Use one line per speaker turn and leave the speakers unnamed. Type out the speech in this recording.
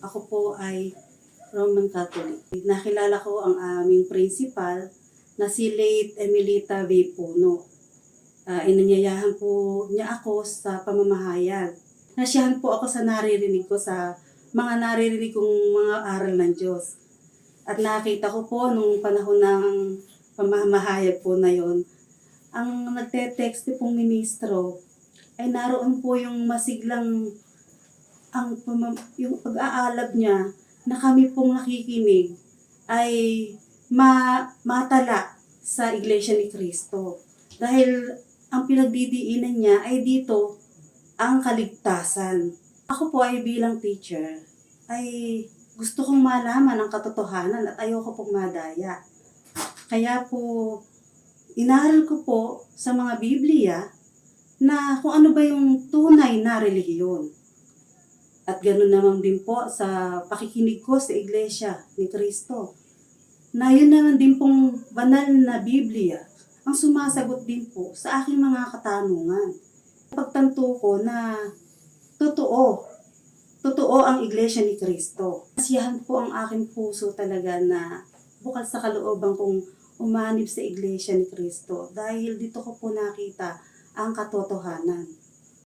Ako po ay Roman Catholic. Nakilala ko ang aming principal na si late Emilita V. Puno. Inanyayahan po niya ako sa pamamahayag. Nasiyahan po ako sa naririnig ko sa mga naririnig kong mga aral ng Diyos. At nakita ko po nung panahon ng pamamahayag po na yon, ang nagte-text pong ministro ay naroon po yung masiglang yung pag-aalab niya na kami pong nakikinig ay matala sa Iglesia ni Cristo. Dahil ang pinagdidiinan niya ay dito ang kaligtasan. Ako po ay bilang teacher ay gusto kong malaman ang katotohanan at ayoko pong madaya. Kaya po, inaral ko po sa mga Biblia na kung ano ba yung tunay na relihiyon. At ganoon naman din po sa pakikinig ko sa Iglesia ni Cristo. Na yun naman din pong banal na Biblia ang sumasagot din po sa aking mga katanungan. Pagtanto ko na totoo ang Iglesia ni Cristo. Kasiyahan po ang aking puso talaga na bukal sa kalooban kong umanib sa Iglesia ni Cristo dahil dito ko po nakita ang katotohanan.